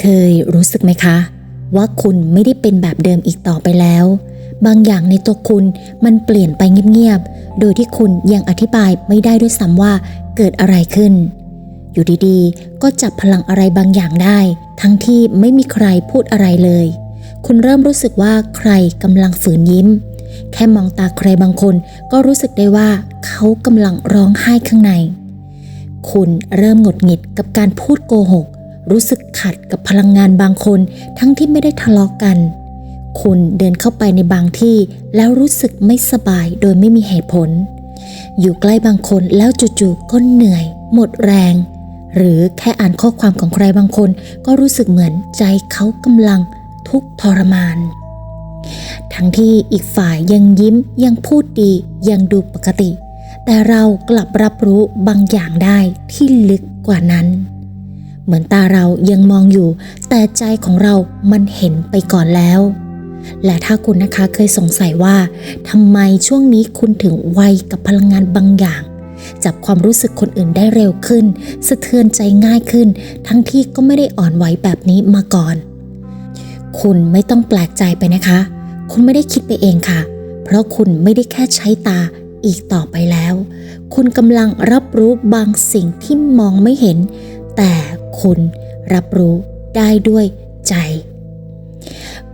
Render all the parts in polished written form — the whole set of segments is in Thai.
เคยรู้สึกไหมคะว่าคุณไม่ได้เป็นแบบเดิมอีกต่อไปแล้วบางอย่างในตัวคุณมันเปลี่ยนไปเงียบๆโดยที่คุณยังอธิบายไม่ได้ด้วยซ้ำว่าเกิดอะไรขึ้นอยู่ดีๆก็จับพลังอะไรบางอย่างได้ทั้งที่ไม่มีใครพูดอะไรเลยคุณเริ่มรู้สึกว่าใครกำลังฝืนยิ้มแค่มองตาใครบางคนก็รู้สึกได้ว่าเขากำลังร้องไห้ข้างในคุณเริ่มหงุดหงิดกับการพูดโกหกรู้สึกขัดกับพลังงานบางคนทั้งที่ไม่ได้ทะเลาะกันคุณเดินเข้าไปในบางที่แล้วรู้สึกไม่สบายโดยไม่มีเหตุผลอยู่ใกล้บางคนแล้วจู่ๆก็เหนื่อยหมดแรงหรือแค่อ่านข้อความของใครบางคนก็รู้สึกเหมือนใจเขากำลังทุกข์ทรมานทั้งที่อีกฝ่ายยังยิ้มยังพูดดียังดูปกติแต่เรากลับรับรู้บางอย่างได้ที่ลึกกว่านั้นเหมือนตาเรายังมองอยู่แต่ใจของเรามันเห็นไปก่อนแล้วและถ้าคุณนะคะเคยสงสัยว่าทำไมช่วงนี้คุณถึงไวกับพลังงานบางอย่างจับความรู้สึกคนอื่นได้เร็วขึ้นสะเทือนใจง่ายขึ้นทั้งที่ก็ไม่ได้อ่อนไหวแบบนี้มาก่อนคุณไม่ต้องแปลกใจไปนะคะคุณไม่ได้คิดไปเองค่ะเพราะคุณไม่ได้แค่ใช้ตาอีกต่อไปแล้วคุณกำลังรับรู้บางสิ่งที่มองไม่เห็นแต่คุณรับรู้ได้ด้วยใจ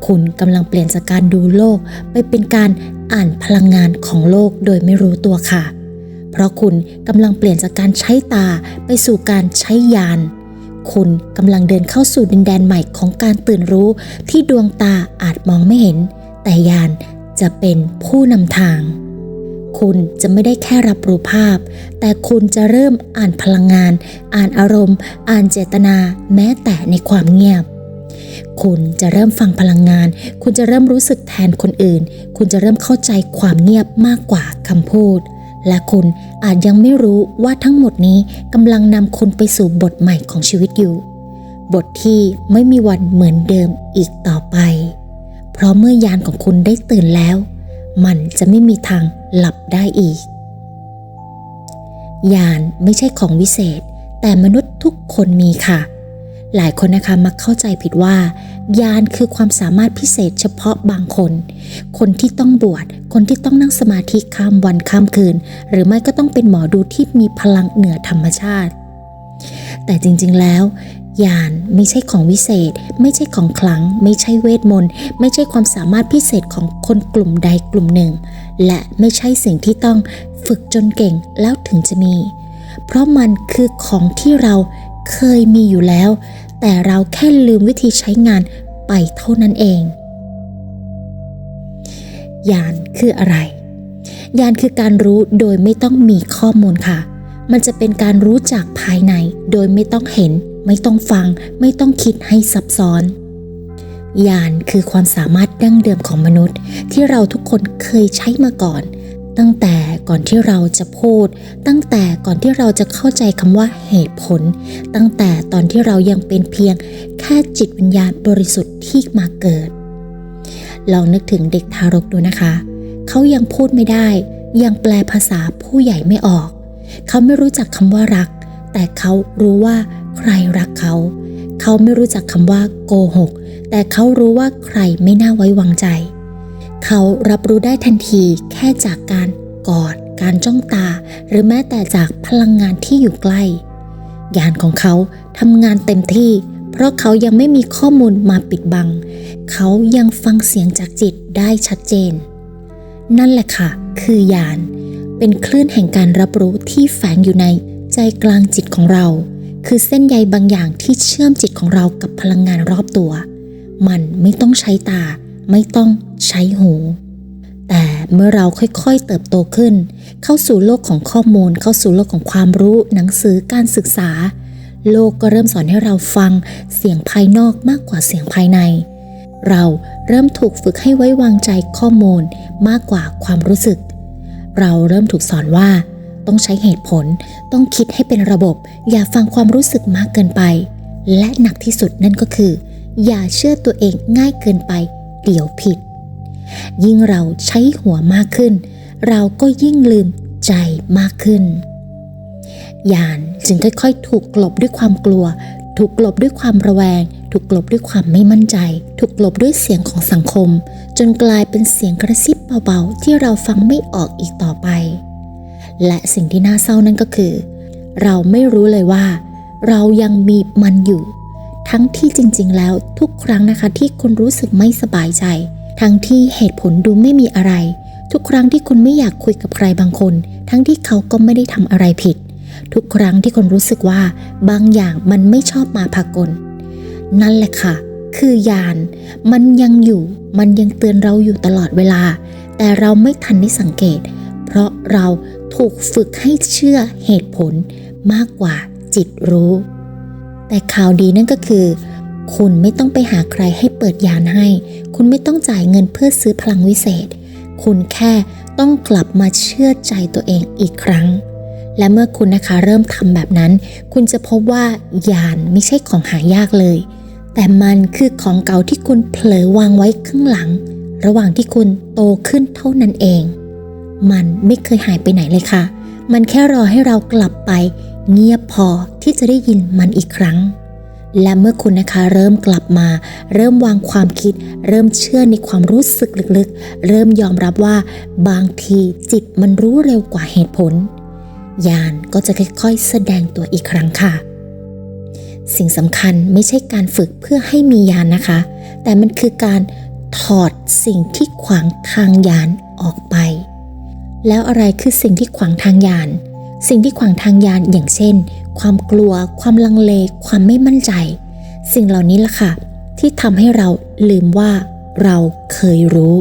คุณกำลังเปลี่ยนจากการดูโลกไปเป็นการอ่านพลังงานของโลกโดยไม่รู้ตัวค่ะเพราะคุณกำลังเปลี่ยนจากการใช้ตาไปสู่การใช้ญาณคุณกำลังเดินเข้าสู่ดินแดนใหม่ของการตื่นรู้ที่ดวงตาอาจมองไม่เห็นแต่ญาณจะเป็นผู้นำทางคุณจะไม่ได้แค่รับรู้ภาพแต่คุณจะเริ่มอ่านพลังงานอ่านอารมณ์อ่านเจตนาแม้แต่ในความเงียบคุณจะเริ่มฟังพลังงานคุณจะเริ่มรู้สึกแทนคนอื่นคุณจะเริ่มเข้าใจความเงียบมากกว่าคำพูดและคุณอาจยังไม่รู้ว่าทั้งหมดนี้กำลังนำคุณไปสู่บทใหม่ของชีวิตอยู่บทที่ไม่มีวันเหมือนเดิมอีกต่อไปเพราะเมื่อยานของคุณได้ตื่นแล้วมันจะไม่มีทางหลับได้อีกญาณไม่ใช่ของวิเศษแต่มนุษย์ทุกคนมีค่ะหลายคนนะคะมักเข้าใจผิดว่าญาณคือความสามารถพิเศษเฉพาะบางคนคนที่ต้องบวชคนที่ต้องนั่งสมาธิข้ามวันข้ามคืนหรือไม่ก็ต้องเป็นหมอดูที่มีพลังเหนือธรรมชาติแต่จริงๆแล้วญาณไม่ใช่ของวิเศษไม่ใช่ของขลังไม่ใช่เวทมนต์ไม่ใช่ความสามารถพิเศษของคนกลุ่มใดกลุ่มหนึ่งและไม่ใช่สิ่งที่ต้องฝึกจนเก่งแล้วถึงจะมีเพราะมันคือของที่เราเคยมีอยู่แล้วแต่เราแค่ลืมวิธีใช้งานไปเท่านั้นเองญาณคืออะไรญาณคือการรู้โดยไม่ต้องมีข้อมูลค่ะมันจะเป็นการรู้จากภายในโดยไม่ต้องเห็นไม่ต้องฟังไม่ต้องคิดให้ซับซ้อนญาณคือความสามารถดั้งเดิมของมนุษย์ที่เราทุกคนเคยใช้มาก่อนตั้งแต่ก่อนที่เราจะพูดตั้งแต่ก่อนที่เราจะเข้าใจคำว่าเหตุผลตั้งแต่ตอนที่เรายังเป็นเพียงแค่จิตวิญญาณบริสุทธิ์ที่มาเกิดลองนึกถึงเด็กทารกดูนะคะเขายังพูดไม่ได้ยังแปลภาษาผู้ใหญ่ไม่ออกเขาไม่รู้จักคำว่ารักแต่เขารู้ว่าใครรักเขาเขาไม่รู้จักคำว่าโกหกแต่เขารู้ว่าใครไม่น่าไว้วางใจเขารับรู้ได้ทันทีแค่จากการกอดการจ้องตาหรือแม้แต่จากพลังงานที่อยู่ใกล้ญาณของเขาทำงานเต็มที่เพราะเขายังไม่มีข้อมูลมาปิดบังเขายังฟังเสียงจากจิตได้ชัดเจนนั่นแหละค่ะคือญาณเป็นคลื่นแห่งการรับรู้ที่แฝงอยู่ในใจกลางจิตของเราคือเส้นใยบางอย่างที่เชื่อมจิตของเรากับพลังงานรอบตัวมันไม่ต้องใช้ตาไม่ต้องใช้หูแต่เมื่อเราค่อยๆเติบโตขึ้นเข้าสู่โลกของข้อมูลเข้าสู่โลกของความรู้หนังสือการศึกษาโลกก็เริ่มสอนให้เราฟังเสียงภายนอกมากกว่าเสียงภายในเราเริ่มถูกฝึกให้ไว้วางใจข้อมูลมากกว่าความรู้สึกเราเริ่มถูกสอนว่าต้องใช้เหตุผลต้องคิดให้เป็นระบบอย่าฟังความรู้สึกมากเกินไปและหนักที่สุดนั่นก็คืออย่าเชื่อตัวเองง่ายเกินไปเดี๋ยวผิดยิ่งเราใช้หัวมากขึ้นเราก็ยิ่งลืมใจมากขึ้นญาณจึงค่อยๆถูกกลบด้วยความกลัวถูกกลบด้วยความระแวง ถูกกลบด้วยความไม่มั่นใจถูกกลบด้วยเสียงของสังคมจนกลายเป็นเสียงกระซิบเบาๆที่เราฟังไม่ออกอีกต่อไปและสิ่งที่น่าเศร้านั่นก็คือเราไม่รู้เลยว่าเรายังมีมันอยู่ทั้งที่จริงๆแล้วทุกครั้งนะคะที่คุณรู้สึกไม่สบายใจทั้งที่เหตุผลดูไม่มีอะไรทุกครั้งที่คุณไม่อยากคุยกับใครบางคนทั้งที่เขาก็ไม่ได้ทำอะไรผิดทุกครั้งที่คุณรู้สึกว่าบางอย่างมันไม่ชอบมาพากลนั่นแหละค่ะคือยานมันยังอยู่มันยังเตือนเราอยู่ตลอดเวลาแต่เราไม่ทันได้สังเกตเพราะเราถูกฝึกให้เชื่อเหตุผลมากกว่าจิตรู้แต่ข่าวดีนั่นก็คือคุณไม่ต้องไปหาใครให้เปิดยานให้คุณไม่ต้องจ่ายเงินเพื่อซื้อพลังวิเศษคุณแค่ต้องกลับมาเชื่อใจตัวเองอีกครั้งและเมื่อคุณนะคะเริ่มทำแบบนั้นคุณจะพบว่ายานไม่ใช่ของหายากเลยแต่มันคือของเก่าที่คุณเผลอวางไว้ข้างหลังระหว่างที่คุณโตขึ้นเท่านั้นเองมันไม่เคยหายไปไหนเลยค่ะมันแค่รอให้เรากลับไปเงียบพอที่จะได้ยินมันอีกครั้งและเมื่อคุณนะคะเริ่มกลับมาเริ่มวางความคิดเริ่มเชื่อในความรู้สึกลึกๆเริ่มยอมรับว่าบางทีจิตมันรู้เร็วกว่าเหตุผลญาณก็จะค่อยๆแสดงตัวอีกครั้งค่ะสิ่งสำคัญไม่ใช่การฝึกเพื่อให้มีญาณนะคะแต่มันคือการถอดสิ่งที่ขวางทางญาณออกไปแล้วอะไรคือสิ่งที่ขวางทางญาณสิ่งที่ขวางทางญาณอย่างเช่นความกลัวความลังเลความไม่มั่นใจสิ่งเหล่านี้ล่ะค่ะที่ทำให้เราลืมว่าเราเคยรู้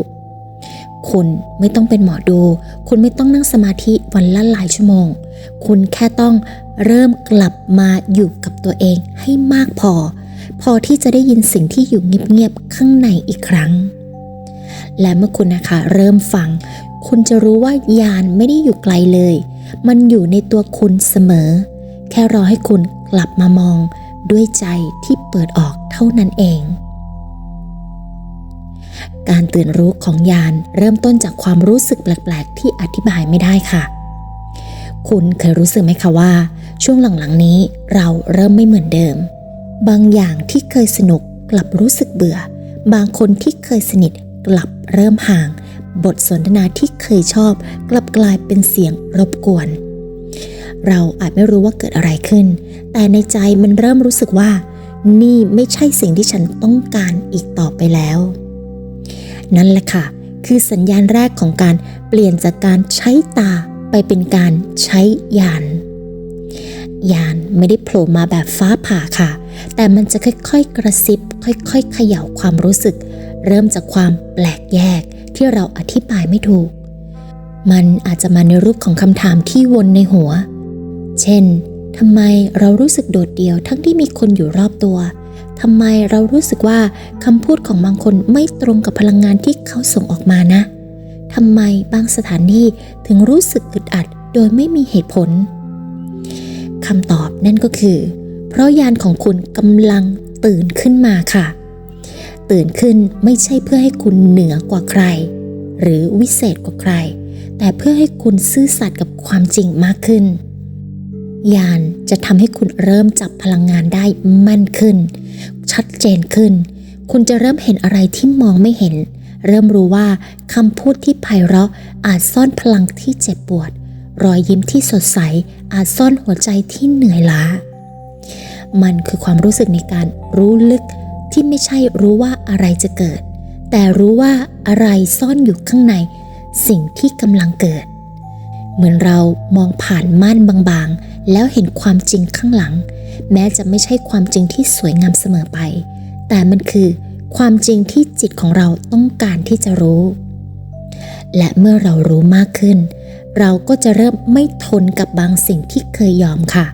คุณไม่ต้องเป็นหมอดูคุณไม่ต้องนั่งสมาธิวันละหลายชั่วโมงคุณแค่ต้องเริ่มกลับมาอยู่กับตัวเองให้มากพอที่จะได้ยินสิ่งที่อยู่เงียบๆข้างในอีกครั้งและเมื่อคุณนะคะเริ่มฟังคุณจะรู้ว่าญาณไม่ได้อยู่ไกลเลยมันอยู่ในตัวคุณเสมอแค่รอให้คุณกลับมามองด้วยใจที่เปิดออกเท่านั้นเองการตื่นรู้ของญาณเริ่มต้นจากความรู้สึกแปลกๆที่อธิบายไม่ได้ค่ะคุณเคยรู้สึกไหมคะว่าช่วงหลังๆนี้เราเริ่มไม่เหมือนเดิมบางอย่างที่เคยสนุกกลับรู้สึกเบื่อบางคนที่เคยสนิทกลับเริ่มห่างบทสนทนาที่เคยชอบกลับกลายเป็นเสียงรบกวนเราอาจไม่รู้ว่าเกิดอะไรขึ้นแต่ในใจมันเริ่มรู้สึกว่านี่ไม่ใช่สิ่งที่ฉันต้องการอีกต่อไปแล้วนั่นแหละค่ะคือสัญญาณแรกของการเปลี่ยนจากการใช้ตาไปเป็นการใช้ญาณไม่ได้โผล่มาแบบฟ้าผ่าค่ะแต่มันจะค่อยๆกระซิบค่อยๆเขย่าความรู้สึกเริ่มจากความแปลกแยกที่เราอธิบายไม่ถูกมันอาจจะมาในรูปของคำถามที่วนในหัวเช่นทำไมเรารู้สึกโดดเดี่ยวทั้งที่มีคนอยู่รอบตัวทำไมเรารู้สึกว่าคำพูดของบางคนไม่ตรงกับพลังงานที่เขาส่งออกมานะทำไมบางสถานที่ถึงรู้สึกอึดอัดโดยไม่มีเหตุผลคำตอบนั่นก็คือเพราะญาณของคุณกำลังตื่นขึ้นมาค่ะตื่นขึ้นไม่ใช่เพื่อให้คุณเหนือกว่าใครหรือวิเศษกว่าใครแต่เพื่อให้คุณซื่อสัตย์กับความจริงมากขึ้นญาณจะทำให้คุณเริ่มจับพลังงานได้มั่นขึ้นชัดเจนขึ้นคุณจะเริ่มเห็นอะไรที่มองไม่เห็นเริ่มรู้ว่าคำพูดที่ไพเราะอาจซ่อนพลังที่เจ็บปวดรอยยิ้มที่สดใสอาจซ่อนหัวใจที่เหนื่อยล้ามันคือความรู้สึกในการรู้ลึกที่ไม่ใช่รู้ว่าอะไรจะเกิดแต่รู้ว่าอะไรซ่อนอยู่ข้างในสิ่งที่กำลังเกิดเหมือนเรามองผ่านม่านบางๆแล้วเห็นความจริงข้างหลังแม้จะไม่ใช่ความจริงที่สวยงามเสมอไปแต่มันคือความจริงที่จิตของเราต้องการที่จะรู้และเมื่อเรารู้มากขึ้นเราก็จะเริ่มไม่ทนกับบางสิ่งที่เคยยอมค่ะ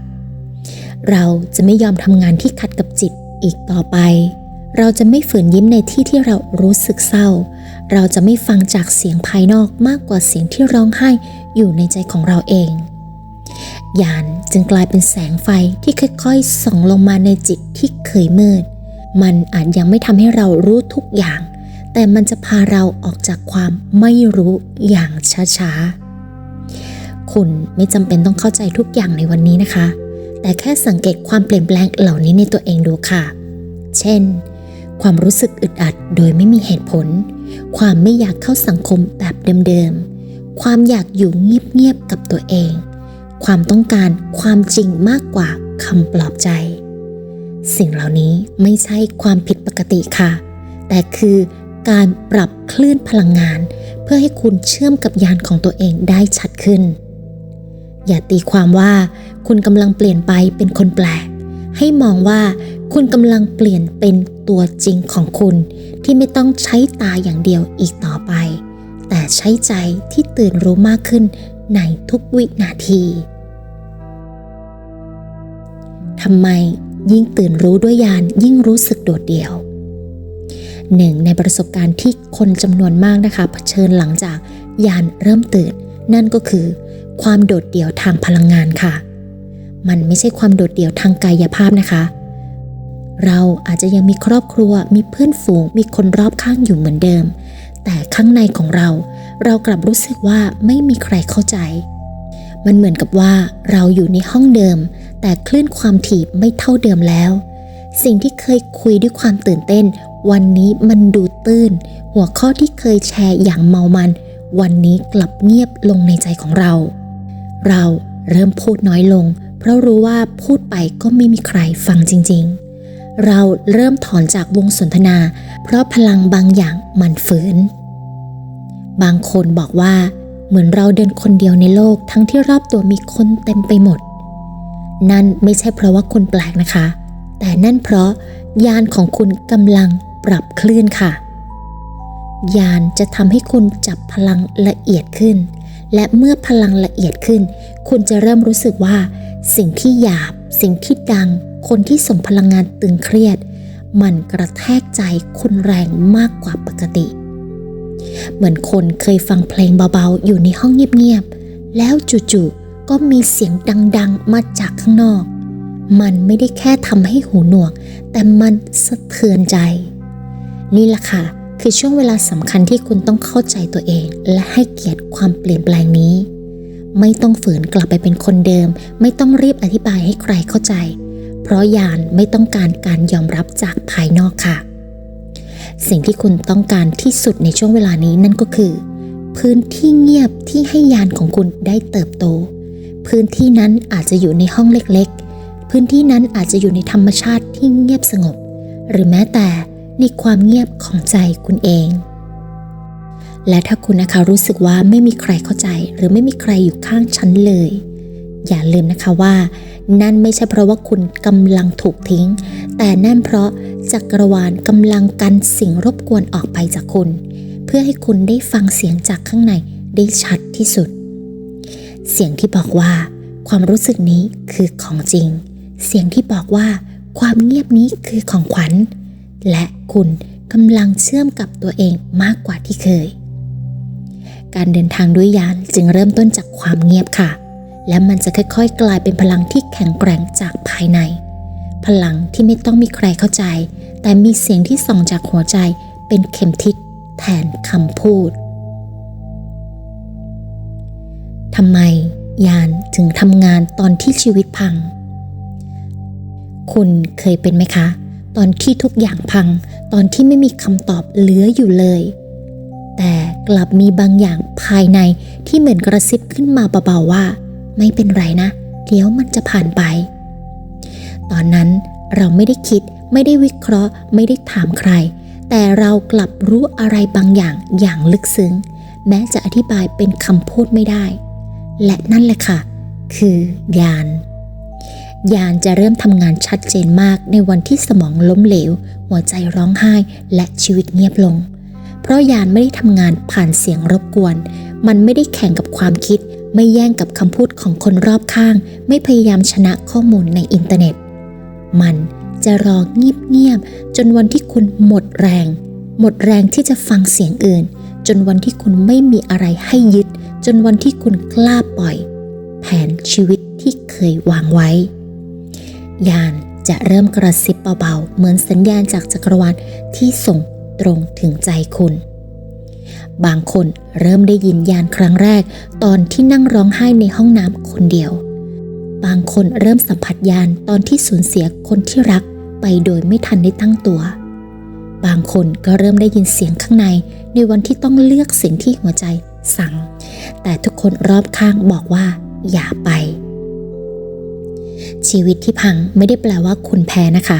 เราจะไม่ยอมทำงานที่ขัดกับจิตอีกต่อไปเราจะไม่ฝืนยิ้มในที่ที่เรารู้สึกเศร้าเราจะไม่ฟังจากเสียงภายนอกมากกว่าเสียงที่ร้องไห้อยู่ในใจของเราเองญาณจึงกลายเป็นแสงไฟที่ค่อยๆส่องลงมาในจิตที่เคยมืดมันอาจยังไม่ทำให้เรารู้ทุกอย่างแต่มันจะพาเราออกจากความไม่รู้อย่างช้าๆคุณไม่จำเป็นต้องเข้าใจทุกอย่างในวันนี้นะคะแต่แค่สังเกตความเปลี่ยนแปลงเหล่านี้ในตัวเองดูค่ะ เช่นความรู้สึกอึดอัดโดยไม่มีเหตุผลความไม่อยากเข้าสังคมแบบเดิมๆความอยากอยู่เงียบๆกับตัวเองความต้องการความจริงมากกว่าคำปลอบใจสิ่งเหล่านี้ไม่ใช่ความผิดปกติค่ะแต่คือการปรับคลื่นพลังงานเพื่อให้คุณเชื่อมกับยานของตัวเองได้ชัดขึ้นอย่าตีความว่าคุณกำลังเปลี่ยนไปเป็นคนแปลกให้มองว่าคุณกำลังเปลี่ยนเป็นตัวจริงของคุณที่ไม่ต้องใช้ตาอย่างเดียวอีกต่อไปแต่ใช้ใจที่ตื่นรู้มากขึ้นในทุกวินาทีทำไมยิ่งตื่นรู้ด้วยญาณยิ่งรู้สึกโดดเดี่ยวหนึ่งในประสบการณ์ที่คนจำนวนมากนะคะเผชิญหลังจากญาณเริ่มตื่นนั่นก็คือความโดดเดี่ยวทางพลังงานค่ะมันไม่ใช่ความโดดเดี่ยวทางกายภาพนะคะเราอาจจะยังมีครอบครัวมีเพื่อนฝูงมีคนรอบข้างอยู่เหมือนเดิมแต่ข้างในของเรากลับรู้สึกว่าไม่มีใครเข้าใจมันเหมือนกับว่าเราอยู่ในห้องเดิมแต่คลื่นความถี่ไม่เท่าเดิมแล้วสิ่งที่เคยคุยด้วยความตื่นเต้นวันนี้มันดูตื้นหัวข้อที่เคยแชร์อย่างเมามันวันนี้กลับเงียบลงในใจของเราเริ่มพูดน้อยลงเพราะรู้ว่าพูดไปก็ไม่มีใครฟังจริงๆเราเริ่มถอนจากวงสนทนาเพราะพลังบางอย่างมันฝืนบางคนบอกว่าเหมือนเราเดินคนเดียวในโลกทั้งที่รอบตัวมีคนเต็มไปหมดนั่นไม่ใช่เพราะว่าคุณแปลกนะคะแต่นั่นเพราะญาณของคุณกำลังปรับคลื่นค่ะญาณจะทำให้คุณจับพลังละเอียดขึ้นและเมื่อพลังละเอียดขึ้นคุณจะเริ่มรู้สึกว่าสิ่งที่หยาบสิ่งที่ดังคนที่ส่งพลังงานตึงเครียดมันกระแทกใจคุณแรงมากกว่าปกติเหมือนคนเคยฟังเพลงเบาๆอยู่ในห้องเงียบๆแล้วจู่ๆก็มีเสียงดังๆมาจากข้างนอกมันไม่ได้แค่ทำให้หูหนวกแต่มันสะเทือนใจนี่แหละค่ะคือช่วงเวลาสำคัญที่คุณต้องเข้าใจตัวเองและให้เกียรติความเปลี่ยนแปลงนี้ไม่ต้องฝืนกลับไปเป็นคนเดิมไม่ต้องรีบอธิบายให้ใครเข้าใจเพราะญาณไม่ต้องการการยอมรับจากภายนอกค่ะสิ่งที่คุณต้องการที่สุดในช่วงเวลานี้นั่นก็คือพื้นที่เงียบที่ให้ญาณของคุณได้เติบโตพื้นที่นั้นอาจจะอยู่ในห้องเล็กๆพื้นที่นั้นอาจจะอยู่ในธรรมชาติที่เงียบสงบหรือแม้แต่ในความเงียบของใจคุณเองและถ้าคุณนะคะรู้สึกว่าไม่มีใครเข้าใจหรือไม่มีใครอยู่ข้างฉันเลยอย่าลืมนะคะว่านั่นไม่ใช่เพราะว่าคุณกำลังถูกทิ้งแต่นั่นเพราะจักรวาลกำลังกันสิ่งรบกวนออกไปจากคุณเพื่อให้คุณได้ฟังเสียงจากข้างในได้ชัดที่สุดเสียงที่บอกว่าความรู้สึกนี้คือของจริงเสียงที่บอกว่าความเงียบนี้คือของขวัญและคุณกำลังเชื่อมกับตัวเองมากกว่าที่เคยการเดินทางด้วยญาณจึงเริ่มต้นจากความเงียบค่ะและมันจะค่อยๆกลายเป็นพลังที่แข็งแกร่งจากภายในพลังที่ไม่ต้องมีใครเข้าใจแต่มีเสียงที่ส่องจากหัวใจเป็นเข็มทิศแทนคำพูดทำไมญาณถึงทำงานตอนที่ชีวิตพังคุณเคยเป็นไหมคะตอนที่ทุกอย่างพังตอนที่ไม่มีคำตอบเหลืออยู่เลยแต่กลับมีบางอย่างภายในที่เหมือนกระซิบขึ้นมาเบาๆว่าไม่เป็นไรนะเดี๋ยวมันจะผ่านไปตอนนั้นเราไม่ได้คิดไม่ได้วิเคราะห์ไม่ได้ถามใครแต่เรากลับรู้อะไรบางอย่างอย่างลึกซึ้งแม้จะอธิบายเป็นคำพูดไม่ได้และนั่นแหละค่ะคือญาณจะเริ่มทำงานชัดเจนมากในวันที่สมองล้มเหลวหัวใจร้องไห้และชีวิตเงียบลงเพราะญาณไม่ได้ทำงานผ่านเสียงรบกวนมันไม่ได้แข่งกับความคิดไม่แย่งกับคำพูดของคนรอบข้างไม่พยายามชนะข้อมูลในอินเทอร์เน็ตมันจะรอเงียบๆจนวันที่คุณหมดแรงที่จะฟังเสียงอื่นจนวันที่คุณไม่มีอะไรให้ยึดจนวันที่คุณกล้าปล่อยแผนชีวิตที่เคยวางไว้ญาณจะเริ่มกระซิบเบาๆเหมือนสัญญาณจากจักรวาลที่ส่งตรงถึงใจคุณบางคนเริ่มได้ยินญาณครั้งแรกตอนที่นั่งร้องไห้ในห้องน้ำคนเดียวบางคนเริ่มสัมผัสญาณตอนที่สูญเสียคนที่รัก ไปโดยไม่ทันได้ตั้งตัวบางคนก็เริ่มได้ยินเสียงข้างในวันที่ต้องเลือกสิ่งที่หัวใจสั่งแต่ทุกคนรอบข้างบอกว่าอย่าไปชีวิตที่พังไม่ได้แปลว่าคุณแพ้นะคะ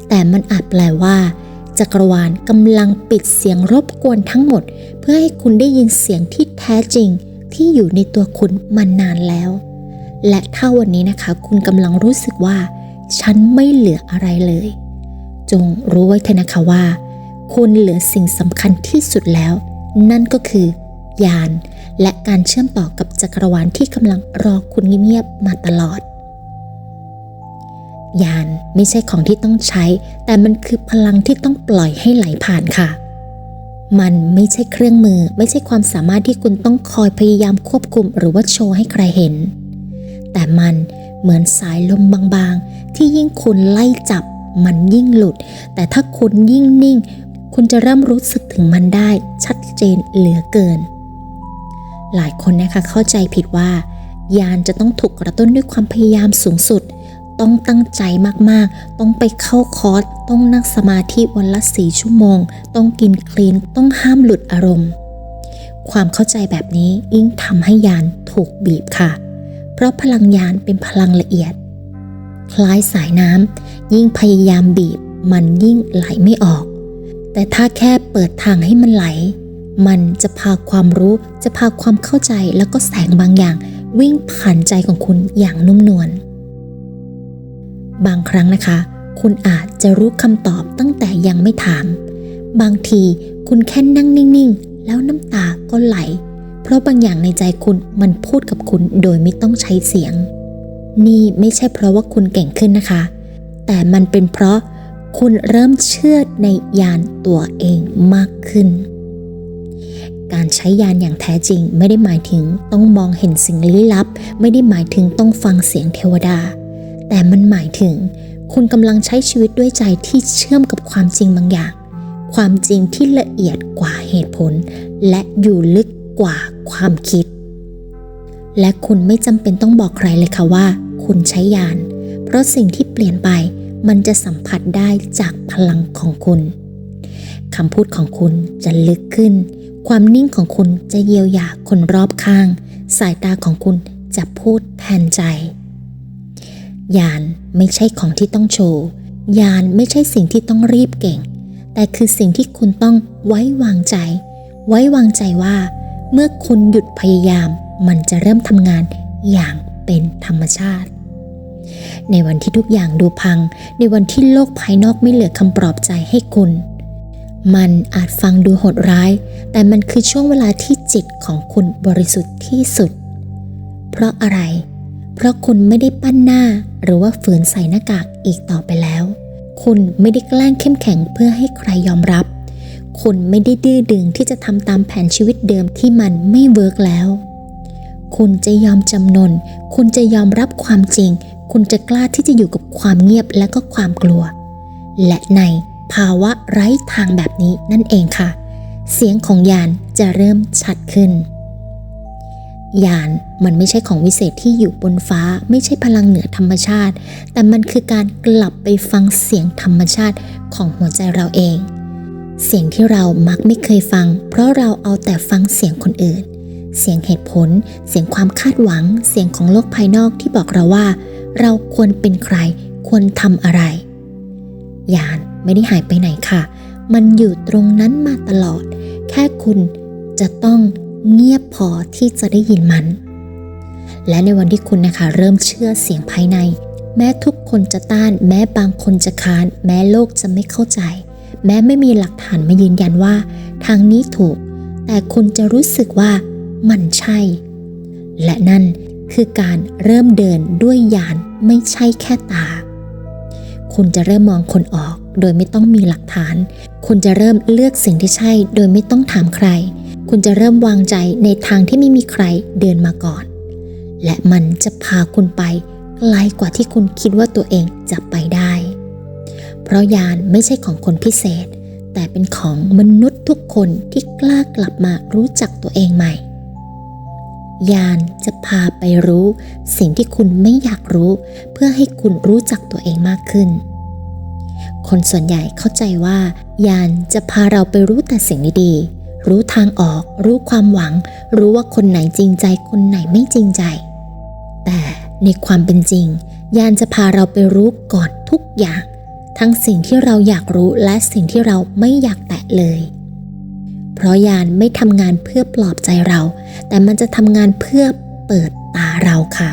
แต่มันอาจแปลว่าจักรวาลกำลังปิดเสียงรบกวนทั้งหมดเพื่อให้คุณได้ยินเสียงที่แท้จริงที่อยู่ในตัวคุณมานานแล้วและถ้าวันนี้นะคะคุณกำลังรู้สึกว่าฉันไม่เหลืออะไรเลยจงรู้ไว้เถอะนะคะว่าคุณเหลือสิ่งสำคัญที่สุดแล้วนั่นก็คือญาณและการเชื่อมต่อกับจักรวาลที่กำลังรอคุณเงียบๆมาตลอดญาณไม่ใช่ของที่ต้องใช้แต่มันคือพลังที่ต้องปล่อยให้ไหลผ่านค่ะมันไม่ใช่เครื่องมือไม่ใช่ความสามารถที่คุณต้องคอยพยายามควบคุมหรือว่าโชว์ให้ใครเห็นแต่มันเหมือนสายลมบางๆที่ยิ่งคุณไล่จับมันยิ่งหลุดแต่ถ้าคุณยิ่งนิ่งคุณจะเริ่มรู้สึกถึงมันได้ชัดเจนเหลือเกินหลายคนนะคะเข้าใจผิดว่าญาณจะต้องถูกกระตุ้นด้วยความพยายามสูงสุดต้องตั้งใจมากๆต้องไปเข้าคอร์สต้องนั่งสมาธิวันละ4 ชั่วโมงต้องกินคลีนต้องห้ามหลุดอารมณ์ความเข้าใจแบบนี้ยิ่งทำให้ญาณถูกบีบค่ะเพราะพลังญาณเป็นพลังละเอียดคล้ายสายน้ำยิ่งพยายามบีบมันยิ่งไหลไม่ออกแต่ถ้าแค่เปิดทางให้มันไหลมันจะพาความรู้จะพาความเข้าใจแล้วก็แสงบางอย่างวิ่งผ่านใจของคุณอย่างนุ่มนวลบางครั้งนะคะคุณอาจจะรู้คำตอบตั้งแต่ยังไม่ถามบางทีคุณแค่นั่งนิ่งๆแล้วน้ำตาก็ไหลเพราะบางอย่างในใจคุณมันพูดกับคุณโดยไม่ต้องใช้เสียงนี่ไม่ใช่เพราะว่าคุณเก่งขึ้นนะคะแต่มันเป็นเพราะคุณเริ่มเชื่อในญาณตัวเองมากขึ้นการใช้ญาณอย่างแท้จริงไม่ได้หมายถึงต้องมองเห็นสิ่งลี้ลับไม่ได้หมายถึงต้องฟังเสียงเทวดาแต่มันหมายถึงคุณกำลังใช้ชีวิตด้วยใจที่เชื่อมกับความจริงบางอย่างความจริงที่ละเอียดกว่าเหตุผลและอยู่ลึกกว่าความคิดและคุณไม่จำเป็นต้องบอกใครเลยค่ะว่าคุณใช้ญาณเพราะสิ่งที่เปลี่ยนไปมันจะสัมผัสได้จากพลังของคุณคำพูดของคุณจะลึกขึ้นความนิ่งของคุณจะเยียวยาคนรอบข้างสายตาของคุณจะพูดแทนใจญาณไม่ใช่ของที่ต้องโชว์ญาณไม่ใช่สิ่งที่ต้องรีบเก่งแต่คือสิ่งที่คุณต้องไว้วางใจว่าเมื่อคุณหยุดพยายามมันจะเริ่มทำงานอย่างเป็นธรรมชาติในวันที่ทุกอย่างดูพังในวันที่โลกภายนอกไม่เหลือคำปลอบใจให้คุณมันอาจฟังดูโหดร้ายแต่มันคือช่วงเวลาที่จิตของคุณบริสุทธิ์ที่สุดเพราะอะไรเพราะคุณไม่ได้ปั้นหน้าหรือว่าฝืนใส่หน้ากากอีกต่อไปแล้วคุณไม่ได้แกล้งเข้มแข็งเพื่อให้ใครยอมรับคุณไม่ได้ดื้อดึงที่จะทำตามแผนชีวิตเดิมที่มันไม่เวิร์กแล้วคุณจะยอมจำนนคุณจะยอมรับความจริงคุณจะกล้าที่จะอยู่กับความเงียบและก็ความกลัวและในภาวะไร้ทางแบบนี้นั่นเองค่ะเสียงของญาณจะเริ่มชัดขึ้นญาณมันไม่ใช่ของวิเศษที่อยู่บนฟ้าไม่ใช่พลังเหนือธรรมชาติแต่มันคือการกลับไปฟังเสียงธรรมชาติของหัวใจเราเองเสียงที่เรามักไม่เคยฟังเพราะเราเอาแต่ฟังเสียงคนอื่นเสียงเหตุผลเสียงความคาดหวังเสียงของโลกภายนอกที่บอกเราว่าเราควรเป็นใครควรทำอะไรญาณไม่ได้หายไปไหนค่ะมันอยู่ตรงนั้นมาตลอดแค่คุณจะต้องเงียบพอที่จะได้ยินมันและในวันที่คุณนะคะเริ่มเชื่อเสียงภายในแม้ทุกคนจะต้านแม้บางคนจะค้านแม้โลกจะไม่เข้าใจแม้ไม่มีหลักฐานมายืนยันว่าทางนี้ถูกแต่คุณจะรู้สึกว่ามันใช่และนั่นคือการเริ่มเดินด้วยญาณไม่ใช่แค่ตาคุณจะเริ่มมองคนออกโดยไม่ต้องมีหลักฐานคุณจะเริ่มเลือกสิ่งที่ใช่โดยไม่ต้องถามใครคุณจะเริ่มวางใจในทางที่ไม่มีใครเดินมาก่อนและมันจะพาคุณไปไกลกว่าที่คุณคิดว่าตัวเองจะไปได้เพราะญาณไม่ใช่ของคนพิเศษแต่เป็นของมนุษย์ทุกคนที่กล้ากลับมารู้จักตัวเองใหม่ญาณจะพาไปรู้สิ่งที่คุณไม่อยากรู้เพื่อให้คุณรู้จักตัวเองมากขึ้น คนส่วนใหญ่เข้าใจว่ายานจะพาเราไปรู้แต่สิ่งดีๆรู้ทางออกรู้ความหวังรู้ว่าคนไหนจริงใจคนไหนไม่จริงใจแต่ในความเป็นจริงยานจะพาเราไปรู้ก่อนทุกอย่างทั้งสิ่งที่เราอยากรู้และสิ่งที่เราไม่อยากแตะเลยเพราะยานไม่ทำงานเพื่อปลอบใจเราแต่มันจะทำงานเพื่อเปิดตาเราค่ะ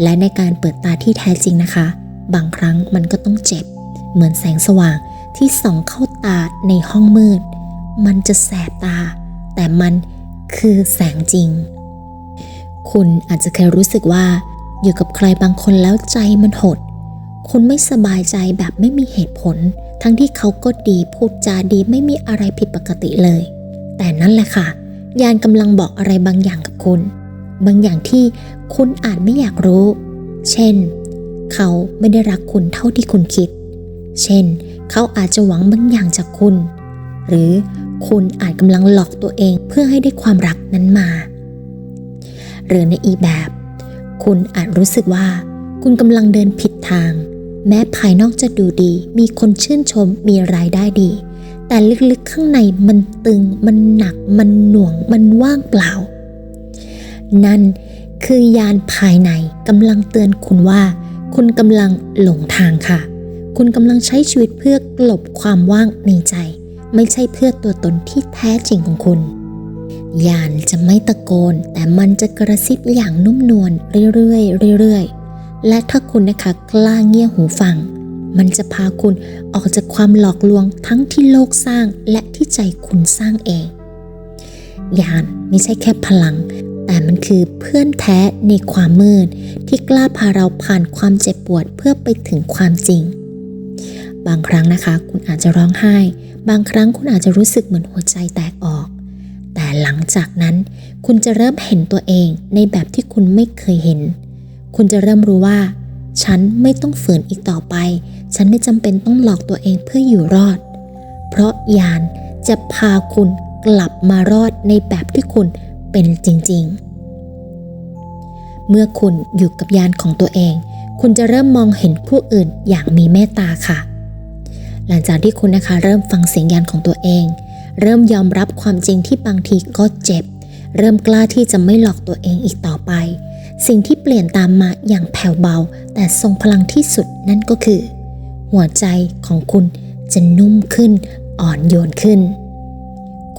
และในการเปิดตาที่แท้จริงนะคะบางครั้งมันก็ต้องเจ็บเหมือนแสงสว่างที่ส่องเข้าตาในห้องมืดมันจะแสบตาแต่มันคือแสงจริงคุณอาจจะเคยรู้สึกว่าอยู่กับใครบางคนแล้วใจมันหดคุณไม่สบายใจแบบไม่มีเหตุผลทั้งที่เขาก็ดีพูดจาดีไม่มีอะไรผิดปกติเลยแต่นั่นแหละค่ะยานกำลังบอกอะไรบางอย่างกับคุณบางอย่างที่คุณอาจไม่อยากรู้เช่นเขาไม่ได้รักคุณเท่าที่คุณคิดเช่นเขาอาจจะหวังบางอย่างจากคุณหรือคุณอาจกำลังหลอกตัวเองเพื่อให้ได้ความรักนั้นมาหรือในอีกแบบคุณอาจรู้สึกว่าคุณกำลังเดินผิดทางแม้ภายนอกจะดูดีมีคนชื่นชมมีรายได้ดีแต่ลึกๆข้างในมันตึงมันหนักมันหน่วงมันว่างเปล่านั่นคือยานภายในกำลังเตือนคุณว่าคุณกำลังหลงทางค่ะคุณกำลังใช้ชีวิตเพื่อกลบความว่างในใจไม่ใช่เพื่อตัวตนที่แท้จริงของคุณยานจะไม่ตะโกนแต่มันจะกระซิบอย่างนุ่มนวลเรื่อยๆและถ้าคุณนะคะกล้าเงี่ยหูฟังมันจะพาคุณออกจากความหลอกลวงทั้งที่โลกสร้างและที่ใจคุณสร้างเองยานไม่ใช่แค่พลังแต่มันคือเพื่อนแท้ในความมืดที่กล้าพาเราผ่านความเจ็บปวดเพื่อไปถึงความจริงบางครั้งนะคะคุณอาจจะร้องไห้บางครั้งคุณอาจจะรู้สึกเหมือนหัวใจแตกออกแต่หลังจากนั้นคุณจะเริ่มเห็นตัวเองในแบบที่คุณไม่เคยเห็นคุณจะเริ่มรู้ว่าฉันไม่ต้องฝืนอีกต่อไปฉันไม่จำเป็นต้องหลอกตัวเองเพื่ออยู่รอดเพราะยานจะพาคุณกลับมารอดในแบบที่คุณเป็นจริงๆเมื่อคุณอยู่กับยานของตัวเองคุณจะเริ่มมองเห็นผู้อื่นอย่างมีเมตตาค่ะหลังจากที่คุณนะคะเริ่มฟังเสียงยานของตัวเองเริ่มยอมรับความจริงที่บางทีก็เจ็บเริ่มกล้าที่จะไม่หลอกตัวเองอีกต่อไปสิ่งที่เปลี่ยนตามมาอย่างแผ่วเบาแต่ทรงพลังที่สุดนั่นก็คือหัวใจของคุณจะนุ่มขึ้นอ่อนโยนขึ้น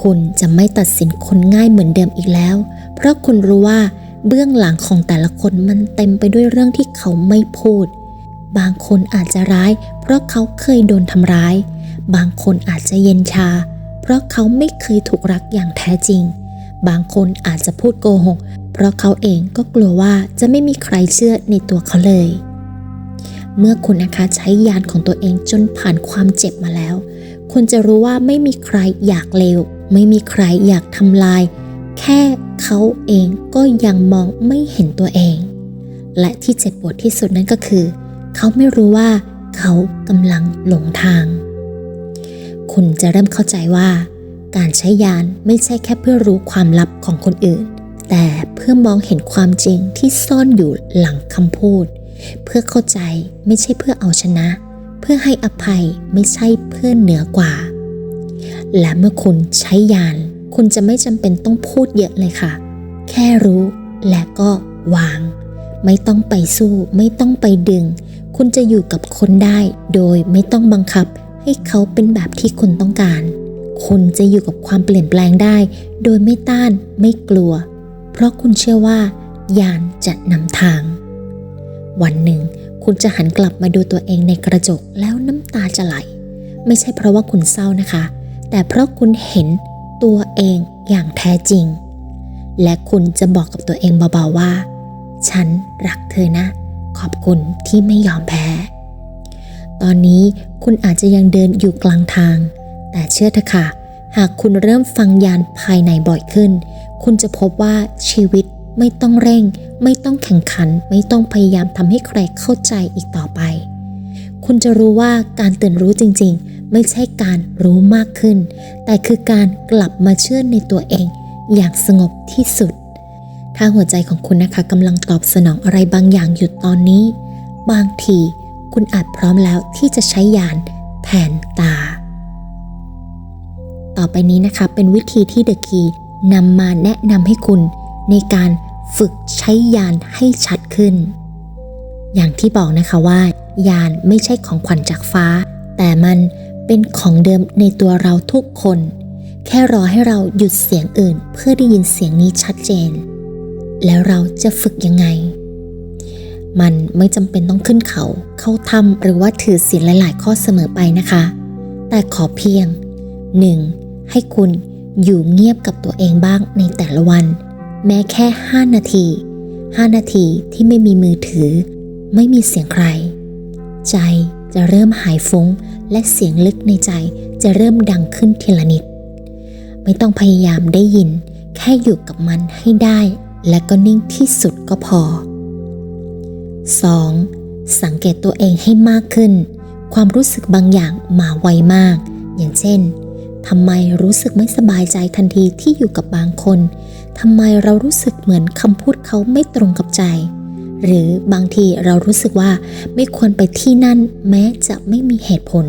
คุณจะไม่ตัดสินคนง่ายเหมือนเดิมอีกแล้วเพราะคุณรู้ว่าเบื้องหลังของแต่ละคนมันเต็มไปด้วยเรื่องที่เขาไม่พูดบางคนอาจจะร้ายเพราะเขาเคยโดนทำร้ายบางคนอาจจะเย็นชาเพราะเขาไม่เคยถูกรักอย่างแท้จริงบางคนอาจจะพูดโกหกเพราะเขาเองก็กลัวว่าจะไม่มีใครเชื่อในตัวเขาเลยเมื่อคุณนะคะใช้ยานของตัวเองจนผ่านความเจ็บมาแล้วคุณจะรู้ว่าไม่มีใครอยากเลวไม่มีใครอยากทำลายแค่เขาเองก็ยังมองไม่เห็นตัวเองและที่เจ็บปวดที่สุดนั่นก็คือเขาไม่รู้ว่าเขากำลังหลงทางคุณจะเริ่มเข้าใจว่าการใช้ยานไม่ใช่แค่เพื่อรู้ความลับของคนอื่นแต่เพื่อมองเห็นความจริงที่ซ่อนอยู่หลังคำพูดเพื่อเข้าใจไม่ใช่เพื่อเอาชนะเพื่อให้อภัยไม่ใช่เพื่อเหนือกว่าและเมื่อคุณใช้ยานคุณจะไม่จำเป็นต้องพูดเยอะเลยค่ะแค่รู้และก็วางไม่ต้องไปสู้ไม่ต้องไปดึงคุณจะอยู่กับคนได้โดยไม่ต้องบังคับให้เขาเป็นแบบที่คุณต้องการคุณจะอยู่กับความเปลี่ยนแปลงได้โดยไม่ต้านไม่กลัวเพราะคุณเชื่อว่ายานจะนำทางวันหนึ่งคุณจะหันกลับมาดูตัวเองในกระจกแล้วน้ำตาจะไหลไม่ใช่เพราะว่าคุณเศร้านะคะแต่เพราะคุณเห็นตัวเองอย่างแท้จริงและคุณจะบอกกับตัวเองเบาๆว่าฉันรักเธอนะขอบคุณที่ไม่ยอมแพ้ตอนนี้คุณอาจจะยังเดินอยู่กลางทางแต่เชื่อเถอะค่ะหากคุณเริ่มฟังยานภายในบ่อยขึ้นคุณจะพบว่าชีวิตไม่ต้องเร่งไม่ต้องแข่งขันไม่ต้องพยายามทำให้ใครเข้าใจอีกต่อไปคุณจะรู้ว่าการตื่นรู้จริงๆไม่ใช่การรู้มากขึ้นแต่คือการกลับมาเชื่อในตัวเองอย่างสงบที่สุดถ้าหัวใจของคุณนะคะกำลังตอบสนองอะไรบางอย่างอยู่ตอนนี้บางทีคุณอาจพร้อมแล้วที่จะใช้ยาน แทนตาต่อไปนี้นะคะเป็นวิธีที่ The Key นำมาแนะนำให้คุณในการฝึกใช้ญาณให้ชัดขึ้นอย่างที่บอกนะคะว่าญาณไม่ใช่ของขวัญจากฟ้าแต่มันเป็นของเดิมในตัวเราทุกคนแค่รอให้เราหยุดเสียงอื่นเพื่อได้ยินเสียงนี้ชัดเจนแล้วเราจะฝึกยังไงมันไม่จำเป็นต้องขึ้นเขาเข้าถ้ำหรือว่าถือศีลหลายๆข้อเสมอไปนะคะแต่ขอเพียง 1. ให้คุณอยู่เงียบกับตัวเองบ้างในแต่ละวันแม้แค่5 นาที5 นาทีที่ไม่มีมือถือไม่มีเสียงใครใจจะเริ่มหายฟุ้งและเสียงลึกในใจจะเริ่มดังขึ้นทีละนิดไม่ต้องพยายามได้ยินแค่อยู่กับมันให้ได้และก็นิ่งที่สุดก็พอ 2. สังเกตตัวเองให้มากขึ้นความรู้สึกบางอย่างมาไวมากอย่างเช่นทำไมรู้สึกไม่สบายใจทันทีที่อยู่กับบางคนทำไมเรารู้สึกเหมือนคำพูดเขาไม่ตรงกับใจหรือบางทีเรารู้สึกว่าไม่ควรไปที่นั่นแม้จะไม่มีเหตุผล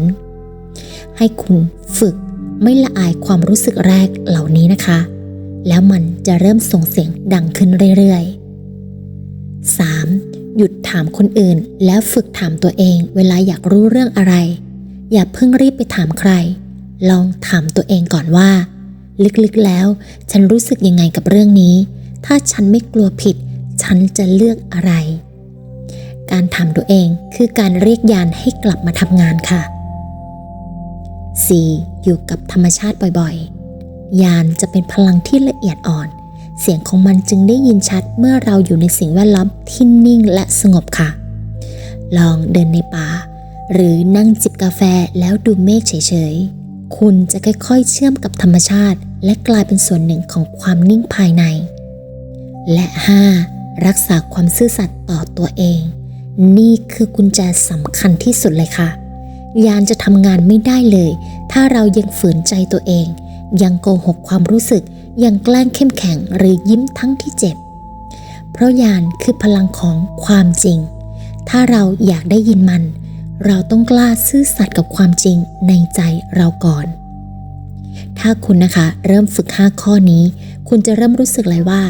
ให้คุณฝึกไม่ละอายความรู้สึกแรกเหล่านี้นะคะแล้วมันจะเริ่มส่งเสียงดังขึ้นเรื่อยๆ 3. หยุดถามคนอื่นแล้วฝึกถามตัวเองเวลาอยากรู้เรื่องอะไรอย่าเพิ่งรีบไปถามใครลองถามตัวเองก่อนว่าลึกๆแล้วฉันรู้สึกยังไงกับเรื่องนี้ถ้าฉันไม่กลัวผิดฉันจะเลือกอะไรการถามตัวเองคือการเรียกญาณให้กลับมาทำงานค่ะ 4. อยู่กับธรรมชาติบ่อยๆญาณจะเป็นพลังที่ละเอียดอ่อนเสียงของมันจึงได้ยินชัดเมื่อเราอยู่ในสิ่งแวดล้อมที่นิ่งและสงบค่ะลองเดินในป่าหรือนั่งจิบกาแฟแล้วดูเมฆเฉยๆคุณจะค่อยๆเชื่อมกับธรรมชาติและกลายเป็นส่วนหนึ่งของความนิ่งภายในและ 5. รักษาความซื่อสัตย์ต่อตัวเองนี่คือกุญแจสำคัญที่สุดเลยค่ะญาณจะทำงานไม่ได้เลยถ้าเรายังฝืนใจตัวเองยังโกหกความรู้สึกยังแกล้งเข้มแข็งหรือยิ้มทั้งที่เจ็บเพราะญาณคือพลังของความจริงถ้าเราอยากได้ยินมันเราต้องกล้าซื่อสัตย์กับความจริงในใจเราก่อนถ้าคุณนะคะเริ่มฝึก5 ข้อนี้คุณจะเริ่มรู้สึกเลยว่า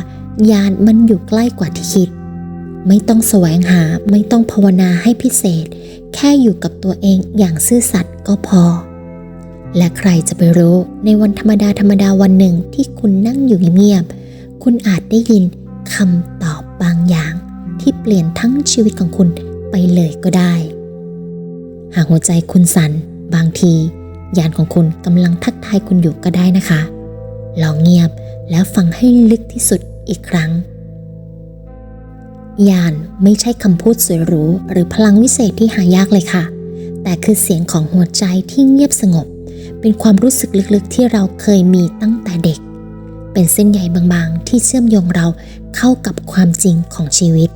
ญาณมันอยู่ใกล้กว่าที่คิดไม่ต้องแสวงหาไม่ต้องภาวนาให้พิเศษแค่อยู่กับตัวเองอย่างซื่อสัตย์ก็พอและใครจะไปรู้ในวันธรรมดาวันหนึ่งที่คุณนั่งอยู่เงียบๆคุณอาจได้ยินคำตอบบางอย่างที่เปลี่ยนทั้งชีวิตของคุณไปเลยก็ได้หากหัวใจคุณสั่นบางทีญาณของคุณกำลังทักทายคุณอยู่ก็ได้นะคะลองเงียบแล้วฟังให้ลึกที่สุดอีกครั้งญาณไม่ใช่คำพูดสวยหรูหรือพลังวิเศษที่หายากเลยค่ะแต่คือเสียงของหัวใจที่เงียบสงบเป็นความรู้สึกลึกๆที่เราเคยมีตั้งแต่เด็กเป็นเส้นใยบางๆที่เชื่อมโยงเราเข้ากับความจริงของชีวิต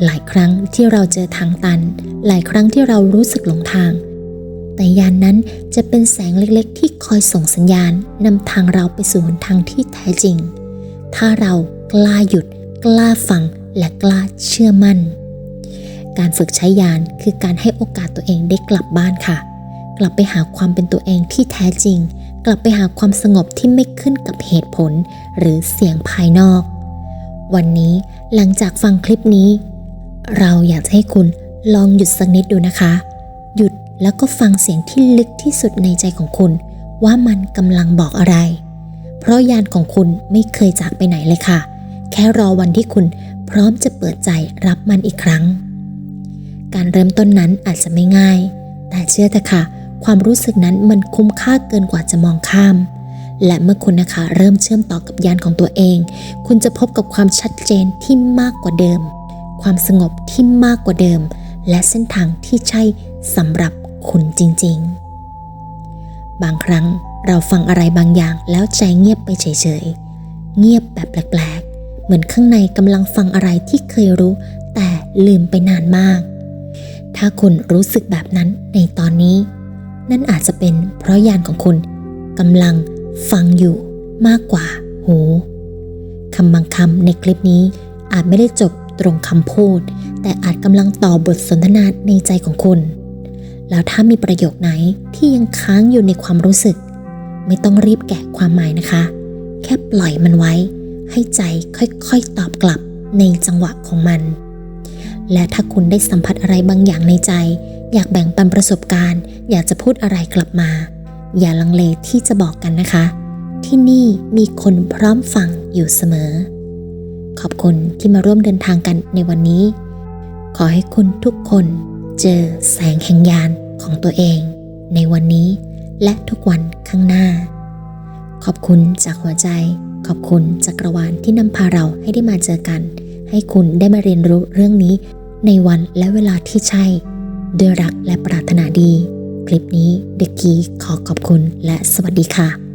หลายครั้งที่เราเจอทางตันหลายครั้งที่เรารู้สึกหลงทางแต่ญาณนั้นจะเป็นแสงเล็กๆที่คอยส่งสัญญาณนำทางเราไปสู่หนทางที่แท้จริงถ้าเรากล้าหยุดกล้าฟังและกล้าเชื่อมั่นการฝึกใช้ญาณคือการให้โอกาสตัวเองได้กลับบ้านค่ะกลับไปหาความเป็นตัวเองที่แท้จริงกลับไปหาความสงบที่ไม่ขึ้นกับเหตุผลหรือเสียงภายนอกวันนี้หลังจากฟังคลิปนี้เราอยากให้คุณลองหยุดสักนิดดูนะคะหยุดแล้วก็ฟังเสียงที่ลึกที่สุดในใจของคุณว่ามันกำลังบอกอะไรเพราะญาณของคุณไม่เคยจากไปไหนเลยค่ะแค่รอวันที่คุณพร้อมจะเปิดใจรับมันอีกครั้งการเริ่มต้นนั้นอาจจะไม่ง่ายแต่เชื่อเถอะค่ะความรู้สึกนั้นมันคุ้มค่าเกินกว่าจะมองข้ามและเมื่อคุณนะคะเริ่มเชื่อมต่อกับญาณของตัวเองคุณจะพบกับความชัดเจนที่มากกว่าเดิมความสงบที่มากกว่าเดิมและเส้นทางที่ใช่สำหรับคุณจริงๆบางครั้งเราฟังอะไรบางอย่างแล้วใจเงียบไปเฉยๆเงียบแบบแปลกๆเหมือนข้างในกำลังฟังอะไรที่เคยรู้แต่ลืมไปนานมากถ้าคุณรู้สึกแบบนั้นในตอนนี้นั่นอาจจะเป็นเพราะญาณของคุณกำลังฟังอยู่มากกว่าหูคำบางคำในคลิปนี้อาจไม่ได้จบตรงคำพูดแต่อาจกำลังต่อบทสนทนาในใจของคุณ แล้วถ้ามีประโยคไหนที่ยังค้างอยู่ในความรู้สึกไม่ต้องรีบแกะความหมายนะคะ แค่ปล่อยมันไว้ให้ใจค่อยๆตอบกลับในจังหวะของมันและถ้าคุณได้สัมผัสอะไรบางอย่างในใจอยากแบ่งปันประสบการณ์อยากจะพูดอะไรกลับมาอย่าลังเลที่จะบอกกันนะคะที่นี่มีคนพร้อมฟังอยู่เสมอขอบคุณที่มาร่วมเดินทางกันในวันนี้ขอให้คุณทุกคนเจอแสงแห่งญาณของตัวเองในวันนี้และทุกวันข้างหน้าขอบคุณจากหัวใจขอบคุณจักรวาลที่นำพาเราให้ได้มาเจอกันให้คุณได้มาเรียนรู้เรื่องนี้ในวันและเวลาที่ใช่ด้วยรักและปรารถนาดีคลิปนี้เด็กกีขอขอบคุณและสวัสดีค่ะ